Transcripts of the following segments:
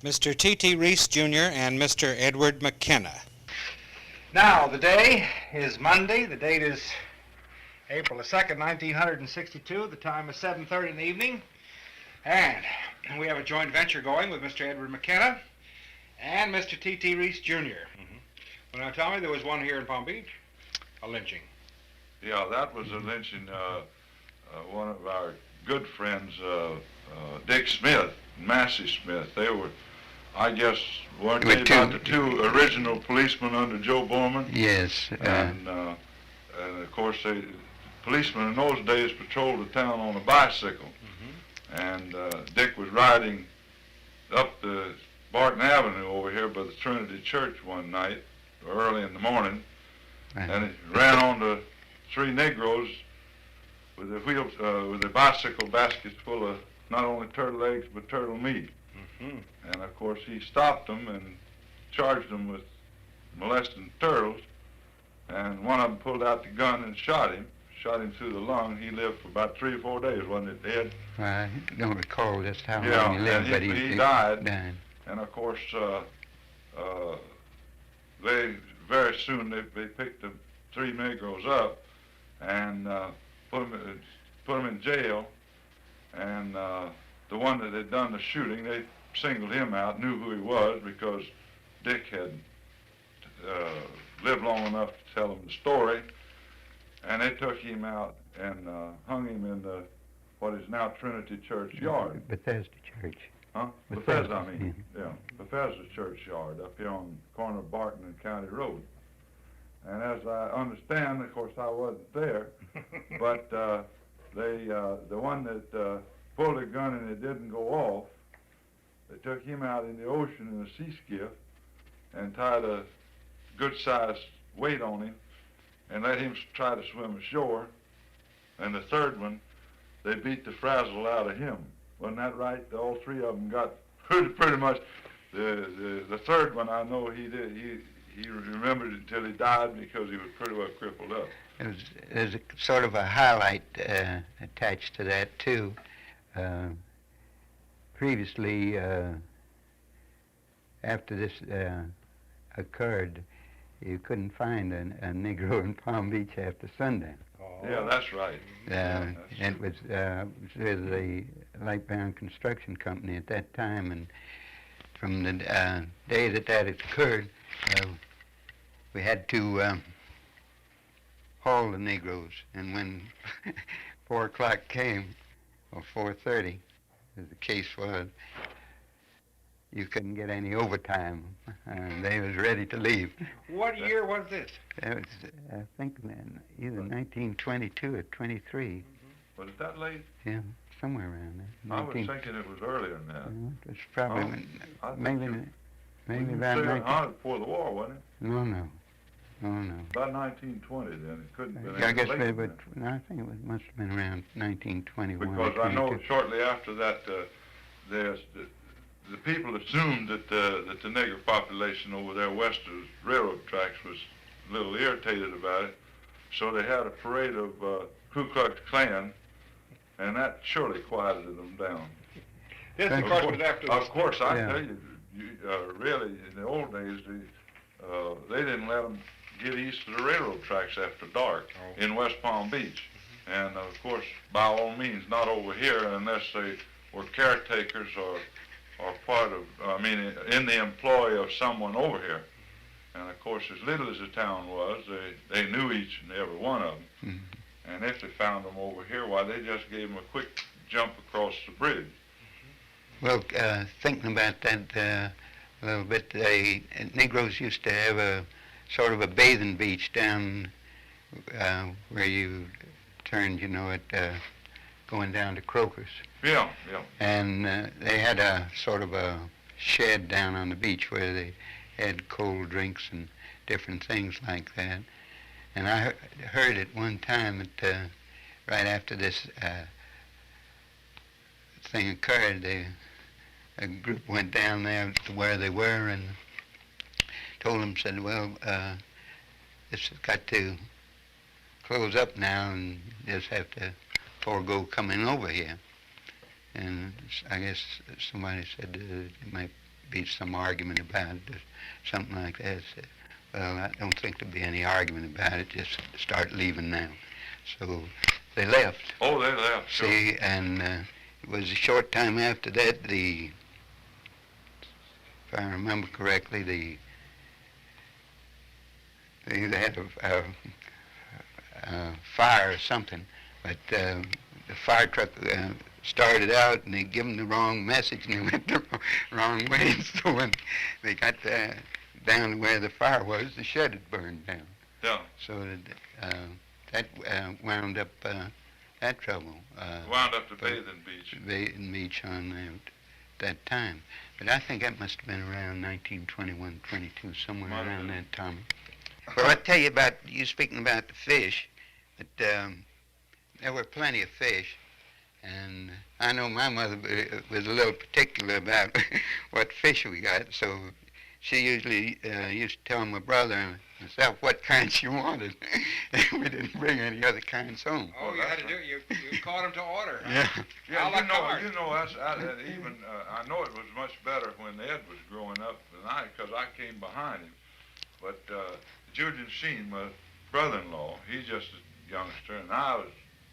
Mr. T.T. Reese, Jr. and Mr. Edward McKenna. Now, the day is Monday. The date is April the 2nd, 1962. The time is 7:30 in the evening. And we have a joint venture going with Mr. Edward McKenna and Mr. T.T. Reese, Jr. Mm-hmm. Well, now tell me, there was one here in Palm Beach, a lynching. Yeah, that was a lynching. One of our good friends, Dick Smith and Massey Smith, they were, I guess, weren't they about the two original policemen under Joe Borman? Yes. And of course, policemen in those days patrolled the town on a bicycle. Mm-hmm. And Dick was riding up the Barton Avenue over here by the Trinity Church one night, early in the morning, and he ran onto three Negroes with their bicycle baskets full of not only turtle eggs but turtle meat. Mm-hmm. And of course he stopped them and charged them with molesting turtles, and one of them pulled out the gun and shot him through the lung. He lived for about 3 or 4 days, wasn't it, Ed? I don't recall just how long he lived, but he died. And of course, they very soon they picked the 3 Negroes up and put them in jail. And the one that had done the shooting, they singled him out, knew who he was because Dick had lived long enough to tell them the story. And they took him out and hung him in what is now Trinity Church yard. Bethesda Church. Huh? Bethesda, I mean. Yeah, Bethesda Church yard up here on the corner of Barton and County Road. And as I understand, of course I wasn't there, but the one that pulled a gun and it didn't go off, they took him out in the ocean in a sea skiff and tied a good-sized weight on him and let him try to swim ashore. And the third one, they beat the frazzle out of him. Wasn't that right? All 3 of them got pretty much. The third one, I know he did. He remembered it until he died because he was pretty well crippled up. There's a sort of a highlight attached to that too. Previously, after this occurred, you couldn't find a Negro in Palm Beach after sundown. Oh. Yeah, that's right. It was with the Lightbound Construction Company at that time, and from the day that had occurred, we had to haul the Negroes, and when 4 o'clock came, or 4:30, as the case was, you couldn't get any overtime, and they was ready to leave. What year was this? It was, I think, either 1922 or 23. Mm-hmm. Was it that late? Yeah, somewhere around there. I was thinking it was earlier than that. It was probably, maybe about before the war, wasn't it? No. About 1920 then. It couldn't have been. I guess I think it must have been around 1921. Because I know shortly after that, the people assumed that the Negro population over there west of railroad tracks was a little irritated about it, so they had a parade of Ku Klux Klan, and that surely quieted them down. This, of course, was after the... Of course, I tell you, really, in the old days, they didn't let them get east of the railroad tracks after dark in West Palm Beach. Mm-hmm. And, of course, by all means, not over here unless they were caretakers or part of, in the employ of someone over here. And, of course, as little as the town was, they knew each and every one of them. Mm-hmm. And if they found them over here, why, they just gave them a quick jump across the bridge. Well, thinking about that a little bit, the Negroes used to have a sort of a bathing beach down where you turned, going down to Crocus. Yeah. And they had a sort of a shed down on the beach where they had cold drinks and different things like that. And I heard at one time that right after this thing occurred, a group went down there to where they were and told them, said, well, this has got to close up now and just have to forego coming over here. And I guess somebody said it might be some argument about it, or something like that. So, well, I don't think there'll be any argument about it. Just start leaving now. So they left. Oh, they left. Sure. See, and it was a short time after that. If I remember correctly, they had a fire or something, but the fire truck started out and they gave them the wrong message and they went the wrong way. So when they got down to where the fire was, the shed had burned down. Yeah. So that wound up that trouble. Wound up the bathing beach. Bathing beach on that time. But I think that must have been around 1921, 22, somewhere Might have around been. that time. Well, I'll tell you about, you speaking about the fish, but there were plenty of fish. And I know my mother was a little particular about what fish we got, so she usually used to tell my brother and myself what kind she wanted. We didn't bring any other kinds home. Oh, you had to do it. You caught them to order. Huh? Yeah. Yeah, A la carte. I know it was much better when Ed was growing up than I, because I came behind him. But Julian Sheen, my brother-in-law, he's just a youngster, and I was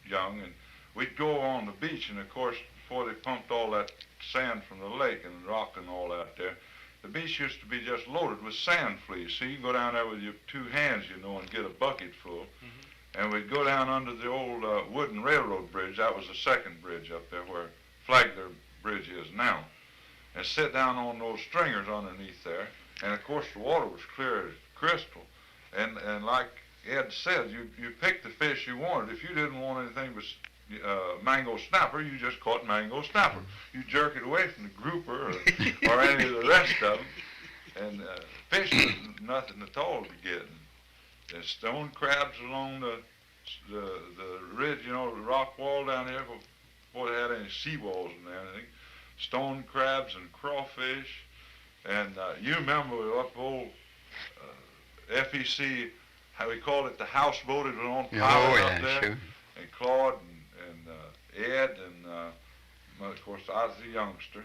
young, and we'd go on the beach, and of course, before they pumped all that sand from the lake and rock and all out there, the beach used to be just loaded with sand fleas. So you can go down there with your two hands, and get a bucket full. Mm-hmm. And we'd go down under the old wooden railroad bridge. That was the second bridge up there where Flagler Bridge is now. And sit down on those stringers underneath there. And of course, the water was clear as crystal. And like Ed said, you picked the fish you wanted. If you didn't want anything but mango snapper, you just caught mango snapper. You jerk it away from the grouper or any of the rest of them. And fish was nothing at all to get. And stone crabs along the ridge, the rock wall down there, before they had any seawalls and anything. Stone crabs and crawfish. And you remember up old FEC, how we called it the houseboat. It was on pilot up there. Sure. And Claude and Ed and of course I was a youngster,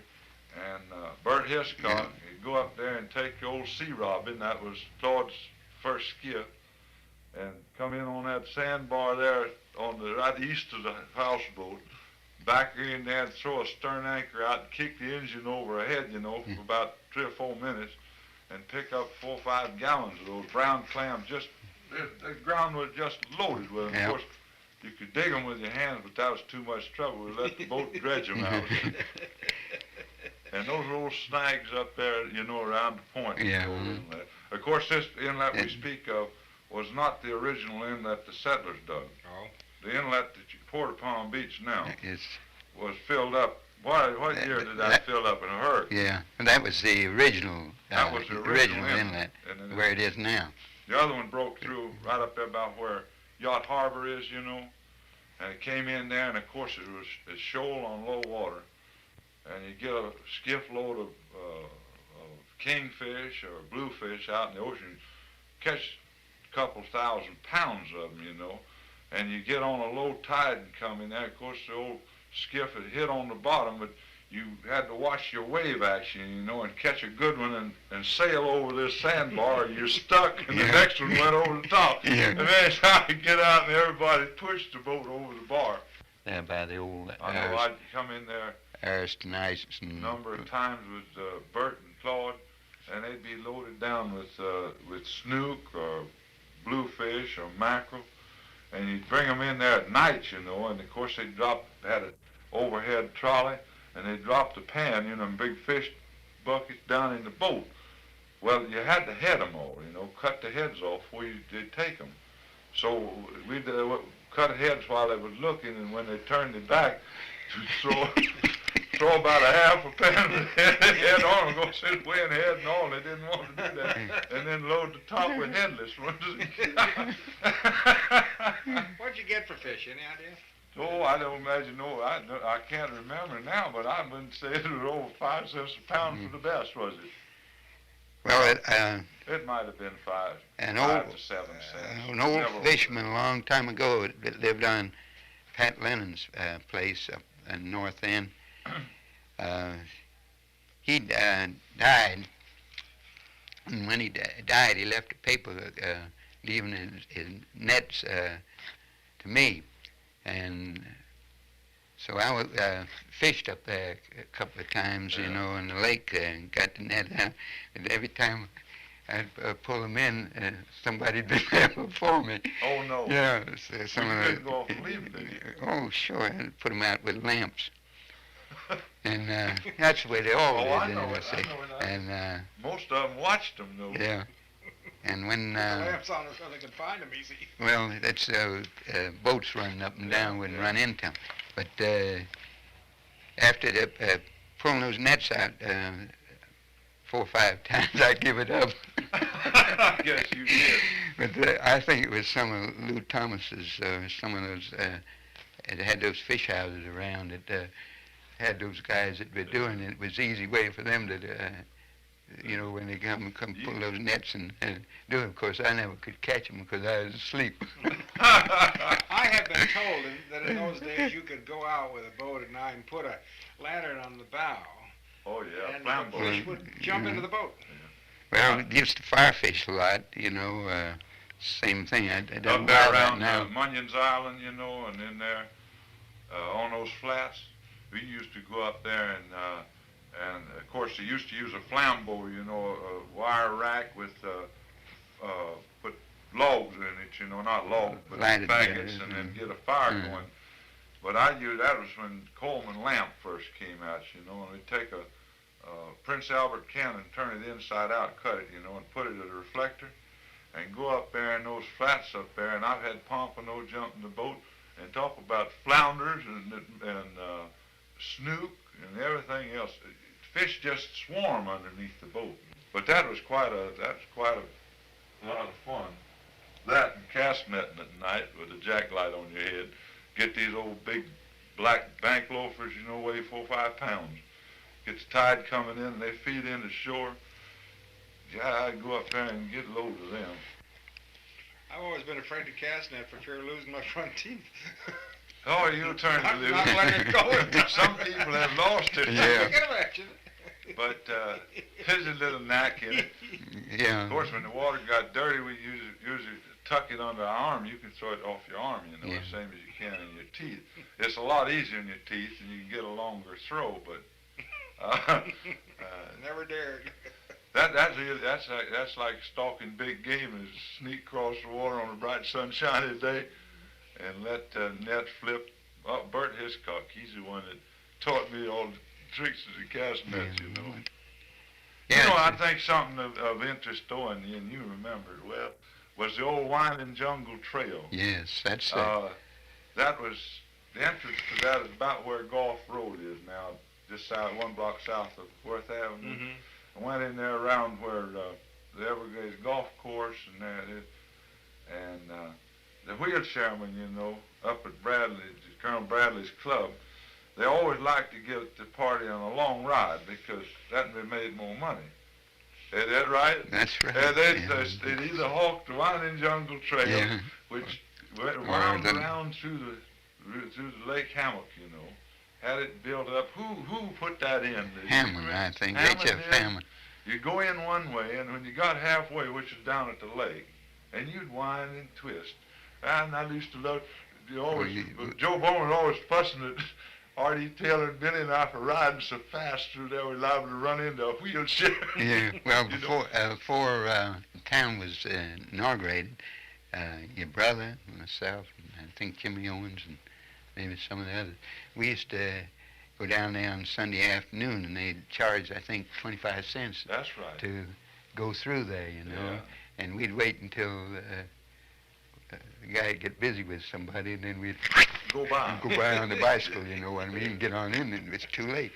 and Bert Hiscock. He'd go up there and take the old sea robin. That was Claude's first skiff, and come in on that sandbar there on the right east of the houseboat. Back in there and throw a stern anchor out and kick the engine overhead, for about 3 or 4 minutes, and pick up 4 or 5 gallons of those brown clams. Just the ground was just loaded with them. Of course, you could dig them with your hands, but that was too much trouble. We let the boat dredge them out. And those little snags up there, around the point. Yeah. Of course, this inlet we speak of was not the original inlet the settlers dug. Oh. The inlet that you Port of Palm Beach now It's, was filled up. What year did that fill up in a hurricane? yeah, and that was the original. That was the original inlet, And then where it is now. The other one broke through right up there about where Yacht Harbor is, and it came in there, and of course it was a shoal on low water, and you get a skiff load of kingfish or bluefish out in the ocean, catch a couple 1,000 pounds of them, and you get on a low tide and come in there. Of course, the old skiff had hit on the bottom, but you had to watch your wave action, and catch a good one and sail over this sandbar, or you're stuck, and the next one went over the top. Yeah. And then it's how you get out, and everybody pushed the boat over the bar. There by the old I know I'd come in there Ariston Ice a number of times with Bert and Claude, and they'd be loaded down with snook or bluefish or mackerel, and you'd bring them in there at night, and of course they had an overhead trolley, and they dropped the pan, big fish buckets down in the boat. Well, you had to head them all, cut the heads off before they'd take them. So we'd cut heads while they was looking, and when they turned it back, throw about a half a pan of head on and go sit way in the head and all. They didn't want to do that. And then load the top with headless ones. What'd you get for fish? Any idea? Oh, I don't imagine. No, I can't remember now, but I wouldn't say it was over 5 cents a pound for the best, was it? Well, It might have been 5 to 7 cents. An old fisherman a long time ago that lived on Pat Lennon's place up in North End. he died, and when he died, he left a paper leaving his nets to me, and so I fished up there a couple of times, you know, in the lake and got the net out, and every time I'd pull them in, somebody'd been there before me. Oh, no. Yeah, so some You of couldn't go off and leave them, did you? Oh, sure, I'd put them out with lamps. And that's the way they always Oh, I did, know I it, say. I know it. And Most of them watched them, though. yeah, and when The lamps on so they can find them easy. well, that's boats running up and down wouldn't run into them. But after pulling those nets out 4 or 5 times, I give it up. I guess you did. But I think it was some of Lou Thomas's, some of those that had those fish houses around that had those guys that were doing it. It was an easy way for them to, you know, when they come pull those nets and do it. Of course, I never could catch them because I was asleep. I have been told that in those days you could go out with a boat at night and put a lantern on the bow, Oh, yeah, and flam the boat. fish would jump into the boat. Well, we used to fire fish a lot, you know, same thing. I don't Up buy there that around now. Munyon's Island, you know, and in there on those flats, we used to go up there and of course they used to use a flambeau, you know, a wire rack with put logs in it, you know, not logs, but Lighted, faggots, yeah, and then get a fire Mm. going. But that was when Coleman lamp first came out, you know, and we'd take a Prince Albert can and turn it inside out, cut it, you know, and put it at a reflector, and go up there in those flats up there, and I've had Pompano jump in the boat and talk about flounders and snook and everything else. Fish just swarm underneath the boat. But that was quite a lot of fun. That and cast netting at night with a jacklight on your head. Get these old big black bank loafers, you know, weigh 4 or 5 pounds. Gets the tide coming in and they feed in the shore. Yeah, I'd go up there and get loads of them. I've always been afraid to cast net for fear of losing my front teeth. Oh, you'll turn to Not lose. letting it go. Some people have lost it. Yeah. I can imagine. But there's a little knack in it. Yeah. Of course, when the water got dirty, we usually tuck it under our arm. You can throw it off your arm, you know, Yeah. the same as you can in your teeth. It's a lot easier in your teeth, and you can get a longer throw. But Never dared. that's like stalking big game and sneak across the water on a bright sunshiny day and let the net flip. Oh, Bert Hiscock, he's the one that taught me all the tricks of the cast nets, you know. Yeah, You know, I it's- think something of interest, though, and you remember it well, was the old Winding Jungle Trail. Yes, that's it. That was, the entrance to that is about where Gulf Road is now, just one block south of Worth Avenue. Mm-hmm. I went in there around where the Everglades Golf Course and there it is, and the wheelchairmen, you know, up at Colonel Bradley's club, they always like to get the party on a long ride because that they made more money. Is that right? That's right. They'd either hawk the Winding Jungle Trail, Yeah. which wound the- around through the Lake Hammock, you know, had it built up. Who put that in? Hammond, I think. Hammond H.F. did? Hammond. You go in one way, and when you got halfway, which is down at the lake, and you'd wind and twist. And I used to love, Joe Bowman was always fussing at Artie Taylor and Benny and I for riding so fast through there, we're liable to run into a wheelchair. Yeah, well, You know? before the town was inaugurated, your brother, myself, and I think Jimmy Owens, and maybe some of the others, we used to go down there on Sunday afternoon, and they'd charge, I think, 25 cents That's right. to go through there, you know. Yeah. And we'd wait until the guy would get busy with somebody, and then we'd Go by. go by on the bicycle, you know what I mean, get on in, and it's too late.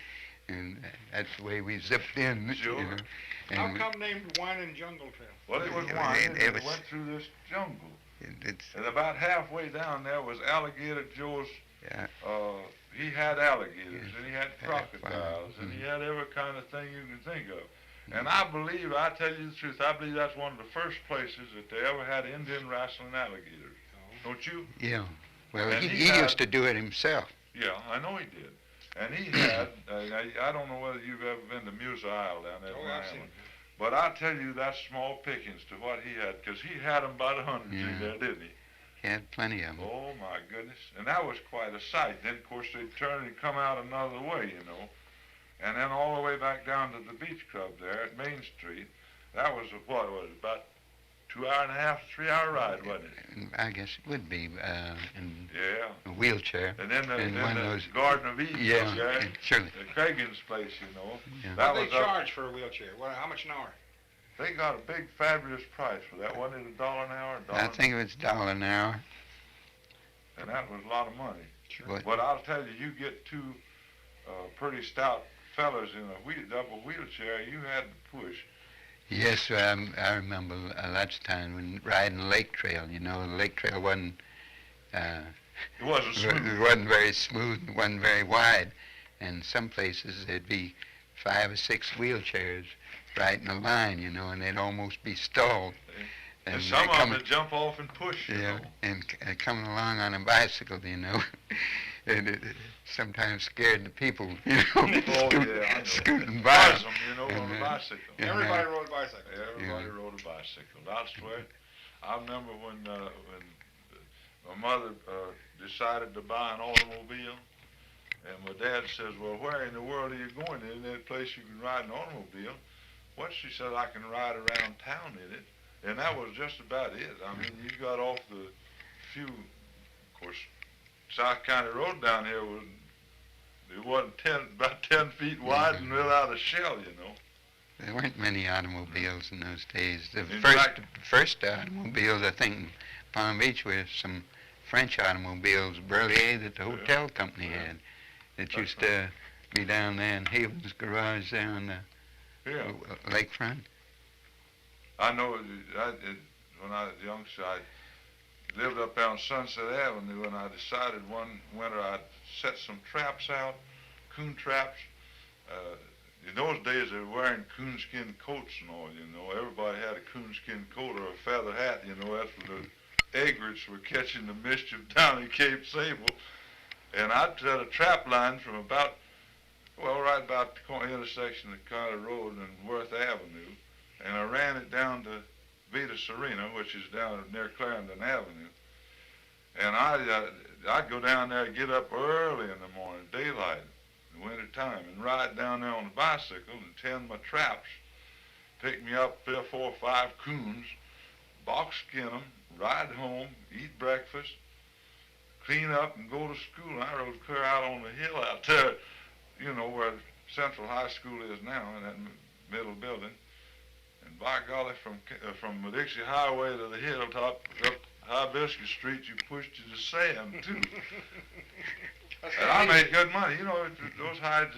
And that's the way we zipped in, Sure. you know. How And come named Winding Jungle Trail? Well, it was Yeah, winding, it and was- it went through this jungle. it's, And about halfway down there was Alligator Joe's, yeah, he had alligators, and he had Yeah, crocodiles, and he mhm. had every kind of thing you can think of. And I tell you the truth, I believe that's one of the first places that they ever had Indian wrestling alligators. Don't you? yeah. Well, And he he had- used to do it himself. Yeah, I know he did. And he had, I don't know whether you've ever been to Musa Isle down there. Oh, in I've seen Miami. it. But I tell you, that's small pickings to what he had, because he had them by the hundreds in there, didn't he? He had plenty of them. Oh, my goodness. And that was quite a sight. Then, of course, they'd turn and come out another way, you know. And then all the way back down to the beach club there at Main Street. That was, what was it, about 2.5, 3-hour ride, wasn't it? I guess it would be in Yeah. a wheelchair. And then the, And then one the of those- Garden of Eden Yeah, was there. surely. Cragen's place, you know. Yeah. That What do was they up- charge for a wheelchair? How much an hour? They got a big, fabulous price for that. Wasn't it $1 an hour? I think it was $1 an hour. And that was a lot of money. But But I'll tell you, you get two pretty stout fellas in a double wheelchair, you had to push. yes, I remember lots of times when riding the lake trail. You know, the lake trail wasn't It wasn't smooth. it wasn't very smooth, and wasn't very wide, and some places there'd be 5 or 6 wheelchairs right in a line, you know, and they'd almost be stalled. And some of them would jump off and push, you Yeah, know. and coming along on a bicycle, you know, and it sometimes scared the people, you know, Oh, yeah, I know. scooting by. Buzz 'em, you know, on a And, bicycle. yeah. Everybody rode a bicycle. Everybody Yeah. rode a bicycle. I swear. I remember when my mother decided to buy an automobile, and my dad says, well, where in the world are you going? Isn't there a place you can ride an automobile? Well, she said, I can ride around town in it. And that was just about it. I mean, you got off the few, of course, South County Road down here wasn't about 10 feet wide and without a shell, you know. There weren't many automobiles in those days. The In first fact- first automobiles, I think, in Palm Beach were some French automobiles, Berlier, that the hotel company Yeah. had. That That's used to be down there in Haven's garage there on the Yeah. lakefront. I know when I was a youngster, I lived up there on Sunset Avenue, and I decided one winter I'd set some traps out, coon traps. In those days, they were wearing coonskin coats and all, you know. Everybody had a coonskin coat or a feather hat, you know. That's when the egrets were catching the mischief down in Cape Sable. And I'd set a trap line from right about the intersection of County Road and Worth Avenue. And I ran it down to Vita Serena, which is down near Clarendon Avenue. And I'd go down there and get up early in the morning, daylight, in the winter time, and ride down there on the bicycle and tend my traps, pick me up 3 or 4 or 5 coons, box skin them, ride home, eat breakfast, clean up, and go to school. And I rode clear out on the hill out there, you know, where Central High School is now, in that middle building. And by golly, from the Dixie Highway to the hilltop, up Hibiscus Street, you pushed to the sand, too. And I made good money. You know, those hides,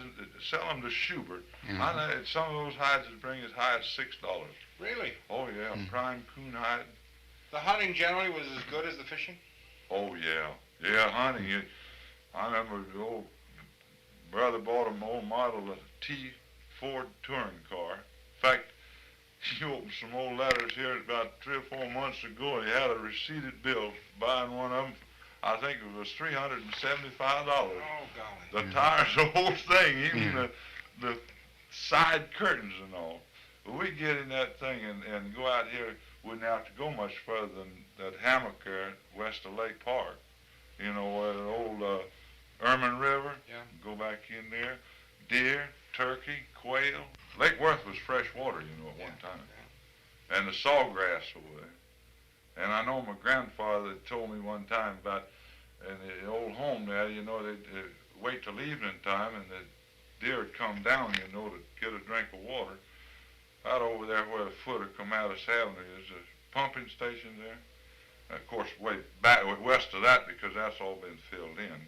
sell them to Schubert. Mhm. I know some of those hides would bring as high as $6. Really? Oh, yeah, prime coon hide. The hunting generally was as good as the fishing? Oh, yeah. Yeah, hunting. I remember the old brother bought an old model T Ford touring car. In fact, he opened some old letters here about 3 or 4 months ago, and he had a receipted bill buying one of them. I think it was $375. Oh, golly. The tires, the whole thing, even the side curtains and all. But we get in that thing and go out here. We wouldn't have to go much further than that hammock there west of Lake Park. You know, where the old Ermine River. Yeah. Go back in there. Deer, turkey, quail. Lake Worth was fresh water, you know, at one time. Yeah. And the sawgrass over there. And I know my grandfather told me one time about in the old home there, you know, they'd wait till evening time and the deer would come down, you know, to get a drink of water. Out over there where the foot would come out of Avenue, there's a pumping station there. And of course, way back west of that, because that's all been filled in.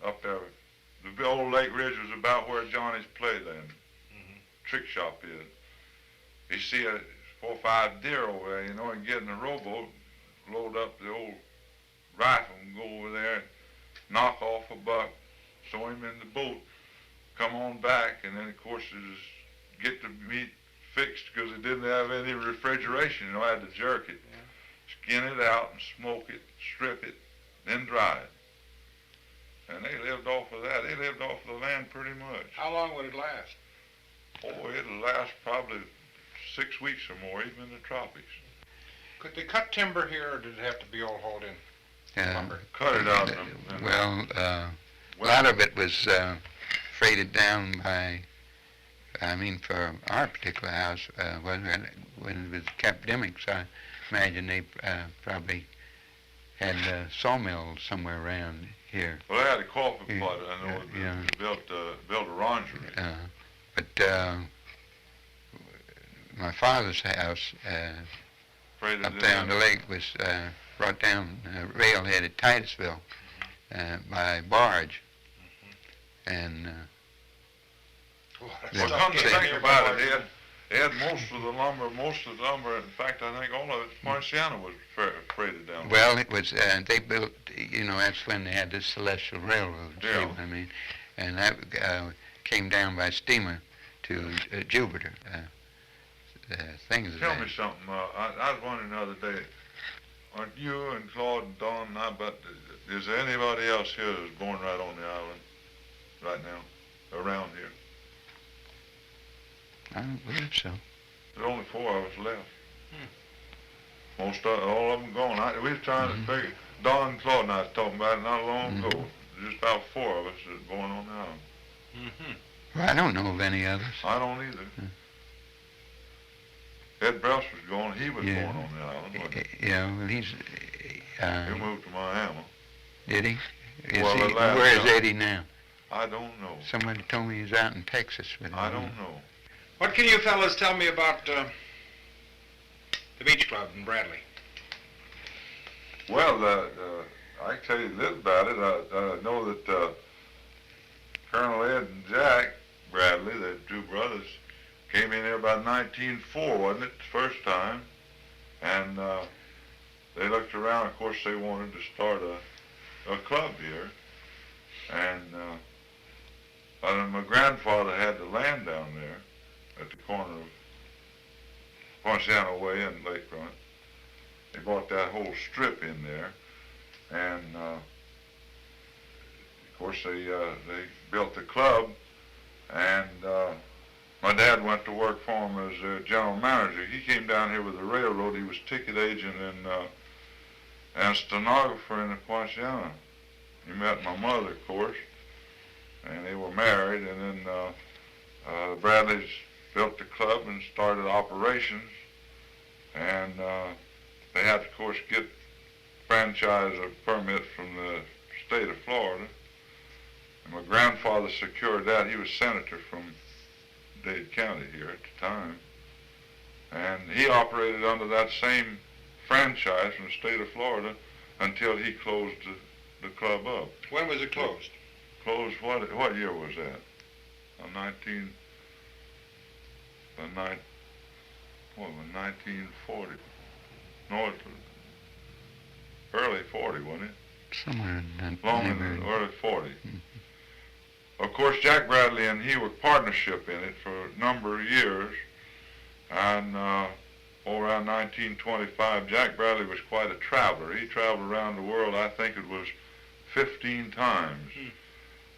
But up there, the old Lake Ridge was about where Johnny's Playland trick shop is. You see 4 or 5 deer over there, you know, and get in a rowboat, load up the old rifle and go over there and knock off a buck, throw him in the boat, come on back, and then of course just get the meat fixed because it didn't have any refrigeration, you know, I had to jerk it, skin it out and smoke it, strip it, then dry it. And they lived off of that they lived off the land pretty much. How long would it last? Oh, it'll last probably 6 weeks or more, even in the tropics. Could they cut timber here, or did it have to be all hauled in? Lumber. Cut it out. A lot of it was freighted down by, for our particular house, when it was epidemics, I imagine they probably had sawmills somewhere around here. Well, they had a coffee pot, I know, they built a orangery. But my father's house up there on the lake was brought down railhead at Titusville by barge. And well, come to think about it, they had most of the lumber, in fact, I think all of it, Marciano was freighted down. Well, it was, they built, that's when they had the Celestial Railroad, see what I mean? And that came down by steamer to Jupiter. Things Tell me something, I was wondering the other day, aren't you and Claude and Don and I, but is there anybody else here that's born right on the island right now, around here? I don't believe so. There's only 4 of us left. All of them gone. We was trying to figure, Don and Claude and I was talking about it not long ago. Just about 4 of us that's born on the island. Well, I don't know of any others. I don't either. Ed Browse was gone. He was born on the island, wasn't he? Yeah, well, he's... he moved to Miami. Did he? Well, where is Eddie now? I don't know. Somebody told me he's out in Texas with him. I don't know. What can you fellas tell me about the Beach Club in Bradley? Well, I can tell you this about it. I know that Colonel Ed and Jack Bradley, the 2 brothers, came in here about 1904, wasn't it, the first time? And they looked around. Of course, they wanted to start a club here. And my grandfather had the land down there at the corner of Ponciano Way and Lakefront. They bought that whole strip in there. And, of course, they built the club. And my dad went to work for him as a general manager. He came down here with the railroad. He was ticket agent and stenographer in the Ponciano. He met my mother, of course, and they were married. And then the Bradleys built the club and started operations. And they had to, of course, get franchise or permit from the state of Florida. And my grandfather secured that. He was senator from Dade County here at the time. And he operated under that same franchise from the state of Florida until he closed the club up. When was it closed? Closed, what year was that? 1940. No, it was early 40, wasn't it? Somewhere in that Long in the early 40. Of course, Jack Bradley and he were partnership in it for a number of years. And around 1925, Jack Bradley was quite a traveler. He traveled around the world, I think it was 15 times.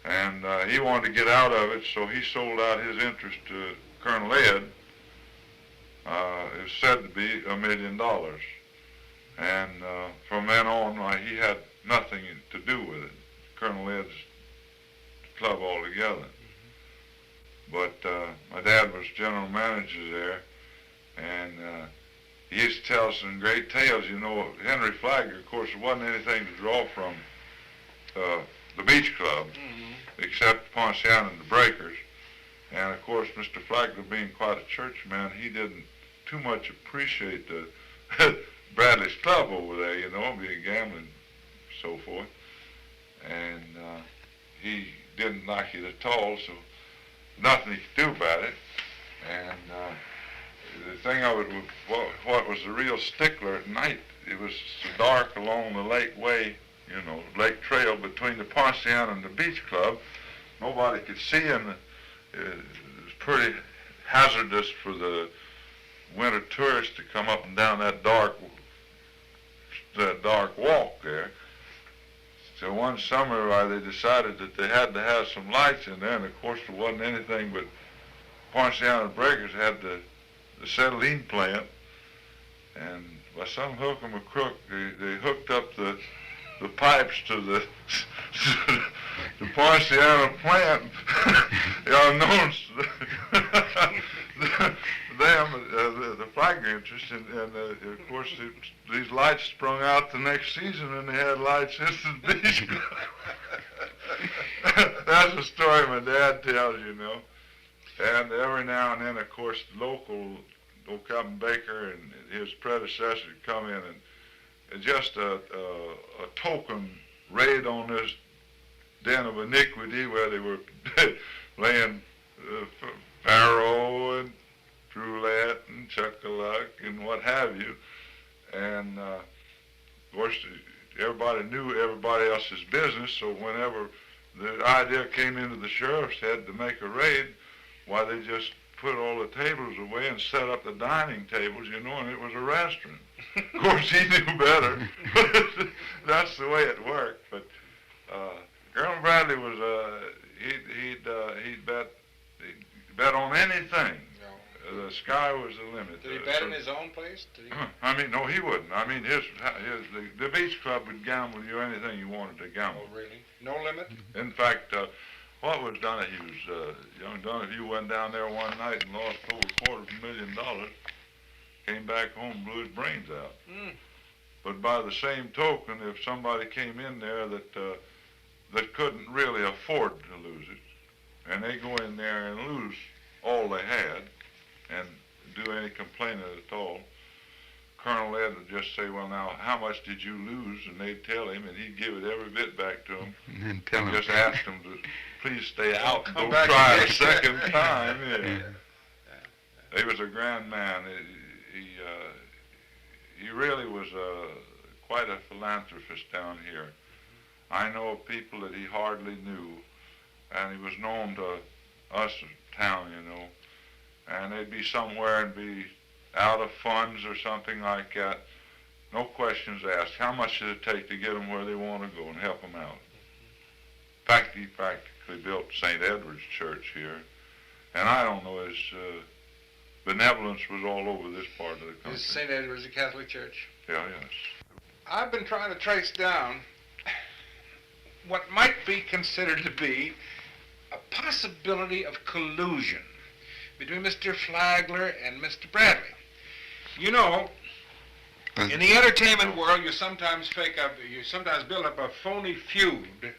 And he wanted to get out of it, so he sold out his interest to Colonel Ed. It was said to be $1 million. And from then on, he had nothing to do with it. Colonel Ed's club altogether. But my dad was general manager there, and he used to tell some great tales. You know, Henry Flagler, of course, there wasn't anything to draw from the Beach Club, except Ponciano and the Breakers. And of course, Mr. Flagler, being quite a churchman, he didn't too much appreciate the Bradley's club over there, you know, being gambling and so forth. And he didn't like it at all, so nothing he could do about it. And the thing of it was, what was the real stickler at night, it was so dark along the lake way, you know, lake trail between the Ponciano and the Beach Club. Nobody could see, and it was pretty hazardous for the winter tourists to come up and down that dark walk there. So one summer they decided that they had to have some lights in there, and of course there wasn't anything but Poinciana Breakers had the acetylene plant, and by some hook 'em or crook, they hooked up the pipes to the the Poinciana plant. Unknowns the flag interest, and of course these lights sprung out the next season, and they had lights since the beach. That's a story my dad tells, you know. And every now and then, of course, local, old Captain Baker and his predecessor come in and just a token raid on this den of iniquity where they were laying faro and roulette and chuck-a-luck and what have you. And of course, everybody knew everybody else's business, so whenever the idea came into the sheriff's head to make a raid, why, they just put all the tables away and set up the dining tables, you know, and it was a restaurant. Of course, he knew better. That's the way it worked. But Colonel Bradley was he'd bet on anything. The sky was the limit. Did he bet in his own place? Did he? I mean, no, he wouldn't. I mean, the beach club would gamble you anything you wanted to gamble. Oh, really? No limit? In fact, what was Donahue's? Young Donahue went down there one night and lost over $250,000. Came back home, blew his brains out. Mm. But by the same token, if somebody came in there that couldn't really afford to lose it, and they go in there and lose all they had, and do any complaining at all, Colonel Ed would just say, well, now, how much did you lose? And they'd tell him, and he'd give it every bit back to him. And just ask him to please stay out and go try a second time. Yeah. He was a grand man. He really was quite a philanthropist down here. I know of people that he hardly knew, and he was known to us in town, you know. And they'd be somewhere and be out of funds or something like that. No questions asked. How much did it take to get them where they want to go and help them out? In fact, he practically built St. Edward's Church here. And I don't know, his benevolence was all over this part of the country. Is St. Edward's a Catholic church? Yeah, yes. I've been trying to trace down what might be considered to be a possibility of collusion between Mr. Flagler and Mr. Bradley. You know, in the entertainment world, you sometimes build up a phony feud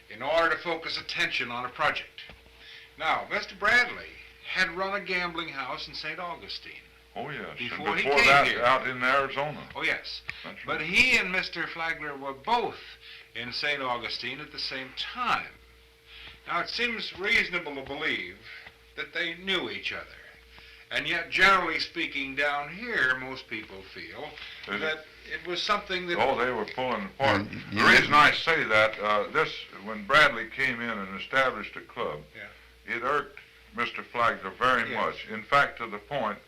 in order to focus attention on a project. Now, Mr. Bradley had run a gambling house in St. Augustine. Oh, yes. Before he came that, here. Out in Arizona. Oh, yes. That's but right. he and Mr. Flagler were both in St. Augustine at the same time. Now, it seems reasonable to believe that they knew each other. And yet, generally speaking, down here, most people feel that it was something that... Oh, they were pulling apart. The reason I say that, when Bradley came in and established a club, it irked Mr. Flagler very much. In fact, to the point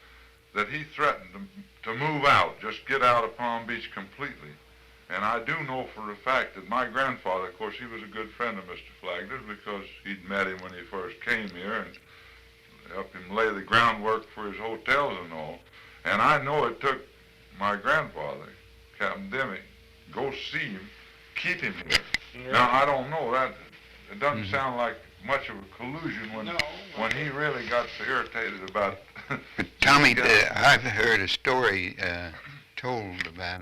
that he threatened to move out, just get out of Palm Beach completely. And I do know for a fact that my grandfather, of course, he was a good friend of Mr. Flagler's because he'd met him when he first came here and helped him lay the groundwork for his hotels and all. And I know it took my grandfather, Captain Demme, go see him, keep him here. Yeah. Now, I don't know, that it doesn't sound like much of a collusion when he really got so irritated about... Tommy, I've heard a story told about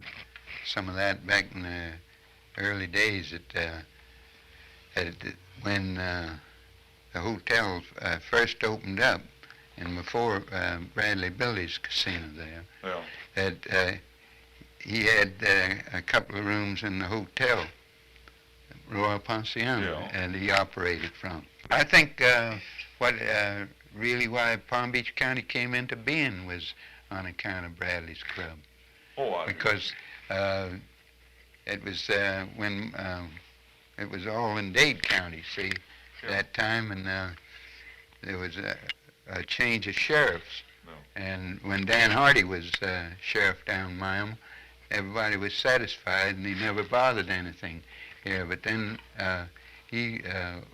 some of that back in the early days that when the hotel first opened up, and before Bradley built his casino there, that he had a couple of rooms in the hotel, Royal Poinciana, and he operated from. I think really why Palm Beach County came into being was on account of Bradley's club. Oh, because it was when it was all in Dade County, see, that time, and there was a change of sheriffs. And when Dan Hardy was sheriff down in Miami, everybody was satisfied, and he never bothered anything. Yeah, but then he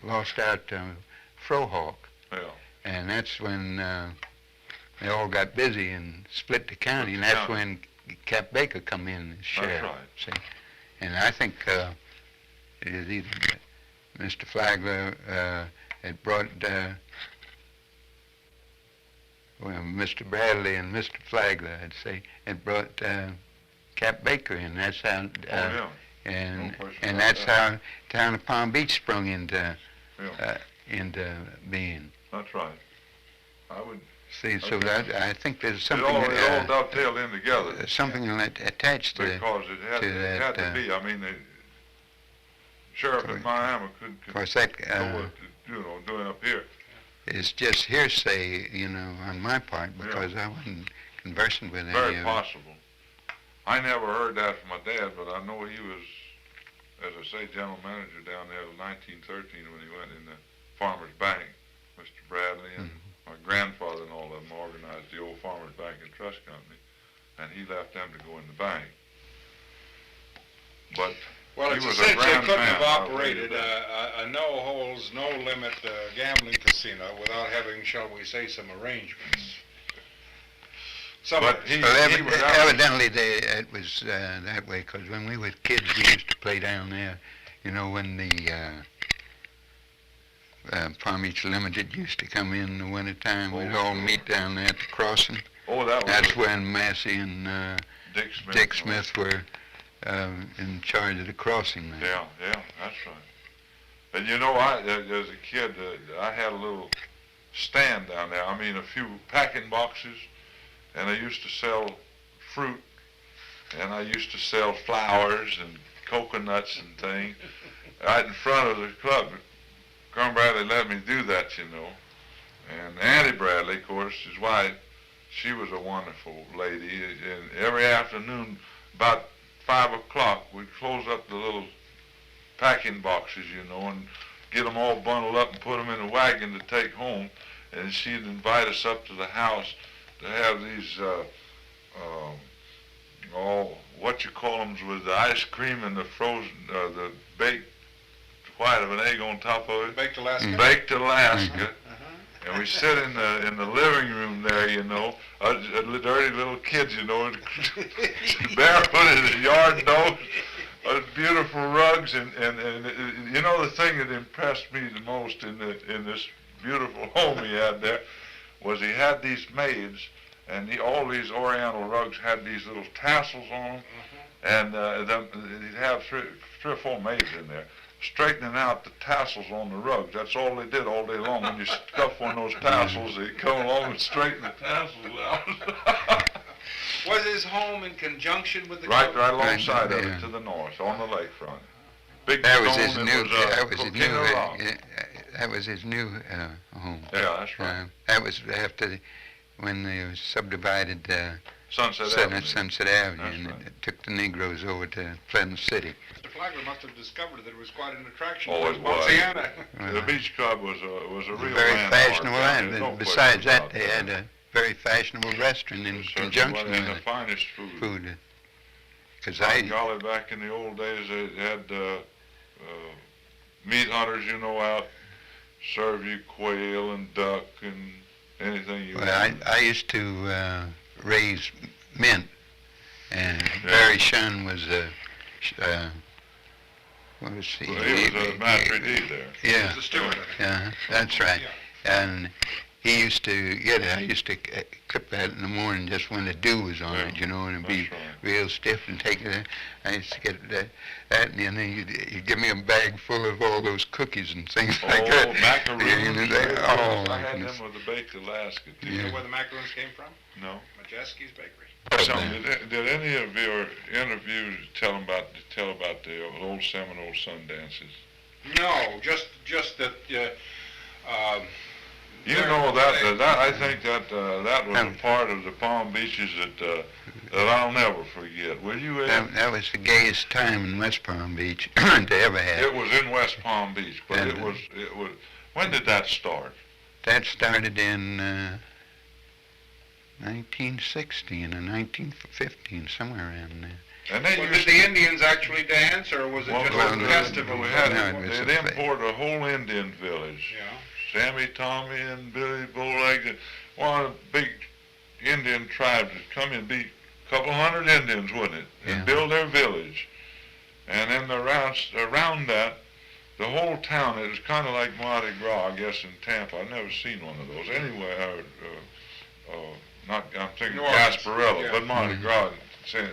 lost out to Frohawk, Yeah. and that's when they all got busy and split the county, and Split the that's county. when Cap Baker come in as sheriff. That's right. See, and I think it is either Mr. Flagler had brought Mr. Bradley and Mr. Flagler, I'd say, had brought Cap Baker in. That's how. Yeah. And No question and about that's that. how town of Palm Beach sprung into Yeah. being. That's right. I would. See, so Okay. that I think there's It something all dovetailed in together something attached to because it had, to it had that, to be. I mean, the sheriff in Miami couldn't of course that know what doing up here. is just hearsay, on my part because I wasn't conversing with any Very of it. possible. I never heard that from my dad, but I know he was, as I say, general manager down there in 1913 when he went in the Farmers Bank. Mr. Bradley and my grandfather and all of them organized the old Farmers Bank and Trust Company, and he left them to go in the bank. But Well, he it's was a essentially grand couldn't man, have I'll tell you operated that. a no-holds, no-limit gambling casino without having, shall we say, some arrangements. But he Well, was evidently it was that way because when we were kids, we used to play down there. When the Palm Beach Limited used to come in the wintertime, we'd all meet down there at the crossing. Oh, that was That's when Massey and Dick Smith. Smith were in charge of the crossing there. Yeah, that's right. And I, as a kid, I had a little stand down there. I mean, a few packing boxes, and I used to sell fruit, and I used to sell flowers and coconuts and things right in front of the club. Colonel Bradley let me do that, And Auntie Bradley, of course, his wife, she was a wonderful lady. And every afternoon, about 5 o'clock, we'd close up the little packing boxes, and get them all bundled up and put them in a wagon to take home. And she'd invite us up to the house to have these, with the ice cream and the frozen, the baked white of an egg on top of it. Baked Alaska? Baked Alaska. And we sit in the living room there, dirty little kids, barefooted and yard dogs, beautiful rugs, and the thing that impressed me the most in this beautiful home he had there was he had these maids, and all these Oriental rugs had these little tassels on them, and he'd have three or four maids in there, straightening out the tassels on the rugs. That's all they did all day long. When you scuff one of those tassels, they'd come along and straighten the tassels out. Was his home in conjunction with the Right club? alongside of Yeah. it to the north, on the lakefront. Big That was stone, his it new. was, That was his King new. of Rock. That was his new home. Yeah, that's right. That was after when they subdivided Sunset Avenue. Sunset Avenue, That's and right. it took the Negroes over to Pleasant City. Mr. Flagler must have discovered that it was quite an attraction. Oh, to it was. Montana. The Beach Club was a real Very landmark fashionable, down and there, no besides question that, about they had a very fashionable restaurant in It certainly conjunction was, and with the it. finest food. Food. Because By golly, back in the old days, they had meat hunters, out, serve you quail and duck and anything you want. I used to raise mint, and Barry Shun was what was he? Well, he was a master D there. Yeah. The steward. Yeah, that's right. Yeah. And he used to get it. I used to clip that in the morning just when the dew was on it, and it'd be That's right. real stiff and take it. I used to get that and then he'd give me a bag full of all those cookies and things like that. Macaroons. I had goodness. them with the baked Alaska, too. Do you know Yeah. where the macaroons came from? No. Majeski's Bakery. Did any of your interviews tell about the old Seminole Sun Dances? No, just that. I think that was a part of the Palm Beaches that I'll never forget. Will you, Ed? That was the gayest time in West Palm Beach to ever have. It was in West Palm Beach, but And, it was. When did that start? That started in 1916 or 1915, somewhere around there. And they Well, used did the Indians actually dance, or was it just a festival? We had, No, it was they'd a import a whole Indian village. Yeah. Sammy, Tommy, and Billy Bowlegs, and one of the big Indian tribes would come in, be a couple hundred Indians, wouldn't it? And Yeah. build their village. And then around that, the whole town, it was kind of like Mardi Gras, I guess, in Tampa. I've never seen one of those. Anyway, not, I'm thinking New Orleans. Gasparilla, Yeah. but Mardi Gras in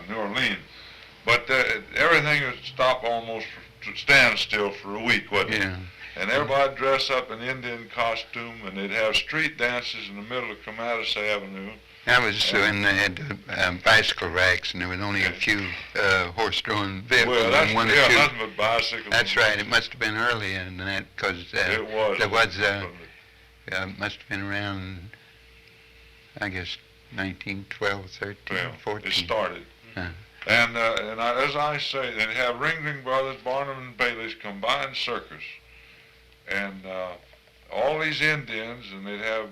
New Orleans. But everything would stop almost to stand still for a week, wouldn't it? Yeah. And everybody dress up in Indian costume, and they'd have street dances in the middle of Clematis Avenue. That was when they had bicycle racks, and there was only a few horse-drawn vehicles. Well, that's, and one or yeah, two. nothing but bicycles. That's right. It must have been earlier than that, because It was. there was must have been around, I guess, 1912, 13, Well, 14. it started. Uh. And as I say, they'd have Ringling Brothers, Barnum and Bailey's combined circus. And all these Indians, and they'd have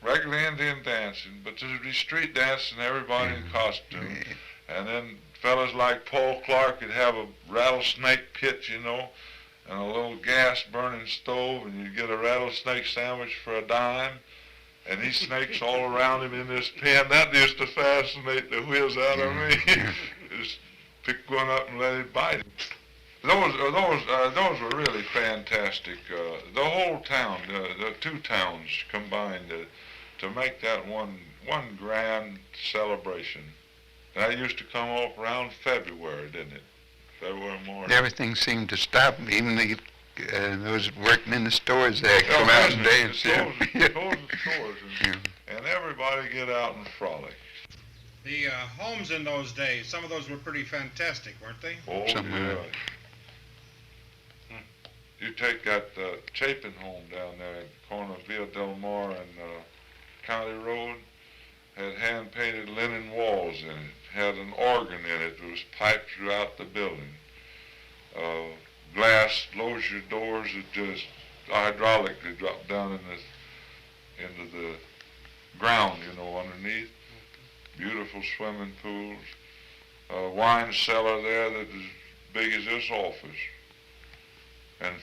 regular Indian dancing, but there'd be street dancing, everybody in costume. And then fellas like Paul Clarke would have a rattlesnake pit, you know, and a little gas burning stove, and you'd get a rattlesnake sandwich for a dime. And these snakes all around him in this pen. That used to fascinate the whiz out of me. Just pick one up and let it bite him. Those were really fantastic. The whole town, the two towns combined to make that one grand celebration. That used to come off around February, didn't it? February morning. Everything seemed to stop. Even those working in the stores there come out and dance. And everybody get out and frolic. The homes in those days, some of those were pretty fantastic, weren't they? Oh, Somewhere. yeah. You take that Chapin home down there at the corner of Villa Del Mar and County Road, had hand-painted linen walls in it, had an organ in it that was piped throughout the building. Glass loggia doors that just hydraulically dropped down into the ground, you know, underneath. Beautiful swimming pools. A wine cellar there that is big as this office. And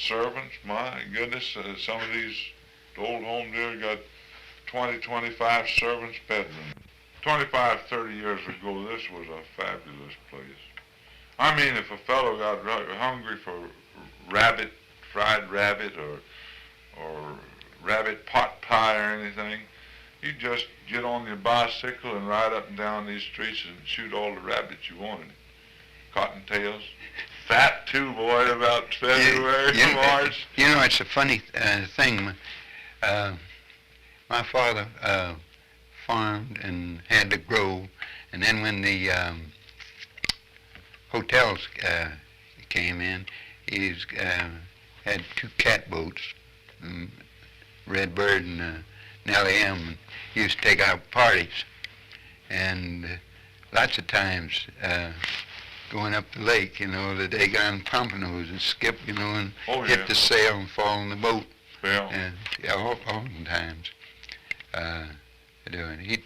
servants, my goodness, some of these old homes there got 20, 25 servants' bedrooms. 25, 30 years ago, this was a fabulous place. I mean, if a fellow got hungry for rabbit, fried rabbit, or rabbit pot pie or anything, you just get on your bicycle and ride up and down these streets and shoot all the rabbits you wanted. Cottontails. Fat too, boy, about February, March. You know, it's a funny thing. My father farmed and had to grow, and then when the hotels came in, he had two catboats, Red Bird and Nellie M. And he used to take out parties, and lots of times going up the lake, you know, that they got on pompanos and skip, you know, and hit the sail and fall in the boat. Yeah. And yeah, all the times. He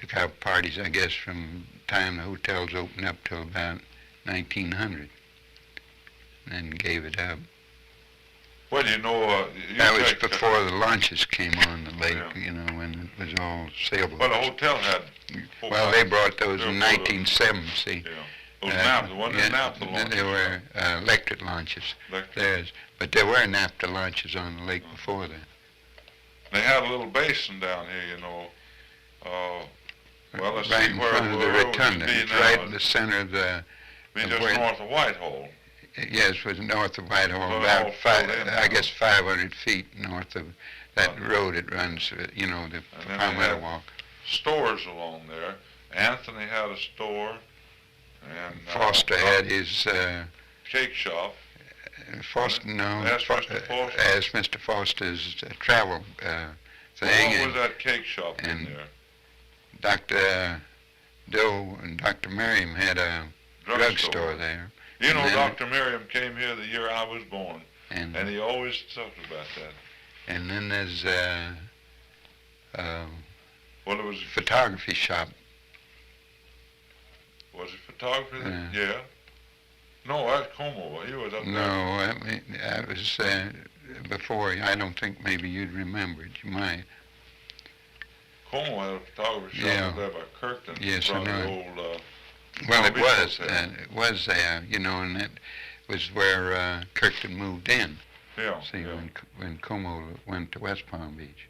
took out parties, I guess, from the time the hotels opened up till about 1900, and then gave it up. Well, you know, that was before the launches came on the lake, you know, when it was all sailboats. Well, the hotel had... Well, they brought those in 1970, see. Yeah. Those naphtha, the ones that naphtha launches. They were electric launches, theirs. But there were naphtha launches on the lake before that. They had a little basin down here, you know. Well, let's right see in where front of the rotunda. It's right in the center of the... Be just north of Whitehall. Yes, it was north of Whitehall, So about I guess 500 feet north of that road it runs, you know, the Palmetto Walk. Stores along there. Anthony had a store. And Foster had his... cake shop. Foster, no. Ask Mr. Foster. As Mr. Foster's travel thing. What was that cake shop in there? Dr. Doe and Dr. Merriam had a drugstore there. You know, Dr. Merriam came here the year I was born, and he always talked about that. And then there's well, it was photography shop Was he photographer then? Yeah. Yeah. No, that's Como. He was up there. No, that was before. I don't think maybe you'd remember it. You might. Como had a photography shop Yeah. up there by Kirkton. Yes, I in front of know. the old, Well, Palm Beach it was there, you know, and that was where Kirkton moved in. yeah. See, yeah. when Como went to West Palm Beach.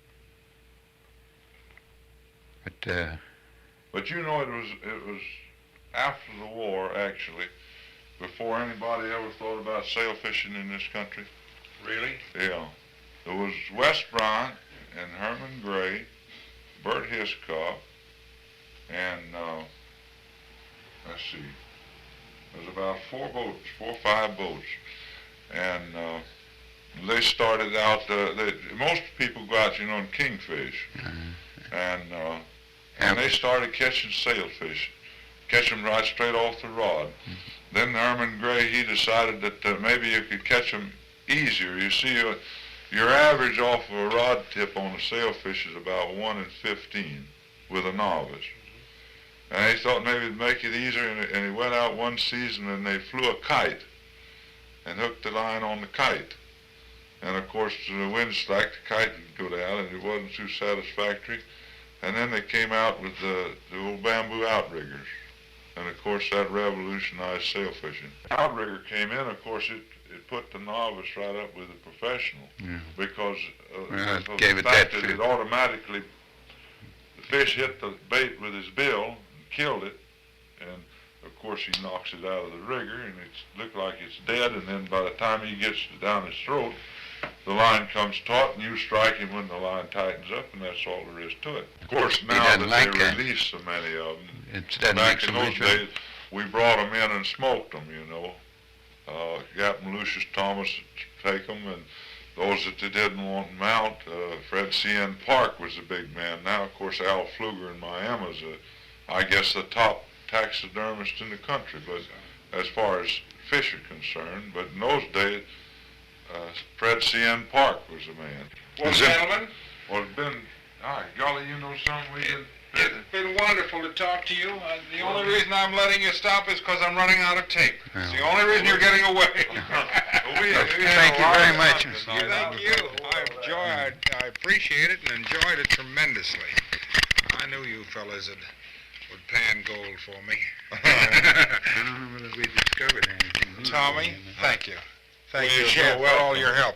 But But you know, it was after the war, actually, before anybody ever thought about sail fishing in this country. Really? Yeah. There was Wes Bryant and Herman Gray, Bert Hiscock, and let's see, there's about 4 or 5 boats, and they started out. Most people go out, you know, and kingfish, and they started catching sailfish, catch them right straight off the rod. Then Herman Gray, he decided that maybe you could catch them easier. You see, your average off of a rod tip on a sailfish is about 1 in 15 with a novice. And he thought maybe it'd make it easier, and he went out one season and they flew a kite and hooked the line on the kite. And of course, the wind struck, the kite would go down, and it wasn't too satisfactory. And then they came out with the old bamboo outriggers. And of course, that revolutionized sail fishing. Outrigger came in, of course, it put the novice right up with the professional, because Well, of gave the it fact that that it feel. automatically, the fish hit the bait with his bill and killed it, and of course he knocks it out of the rigger, and it looked like it's dead, and then by the time he gets down his throat, the line comes taut, and you strike him when the line tightens up, and that's all there is to it. Of course, now doesn't that like they that. release so many of them, it doesn't make back so in those much. days, we brought them in and smoked them, you know. Captain Lucius Thomas would take them, and those that they didn't want to mount, Fred C.N. Park was a big man. Now, of course, Al Pfluger in Miami is, I guess, the top taxidermist in the country, but as far as fish are concerned. But in those days, Fred C.N. Park was the man. Well, gentlemen, Well, it's been, golly, you know something, we did. it's been wonderful to talk to you. The only reason I'm letting you stop is because I'm running out of tape. It's the only reason you're getting away. Thank you very much. Thank you. I appreciate it and enjoyed it tremendously. I knew you fellas would pan gold for me. I don't know whether we discovered anything. Tommy, thank you. Thank Well, you you're again for all welcome. your help.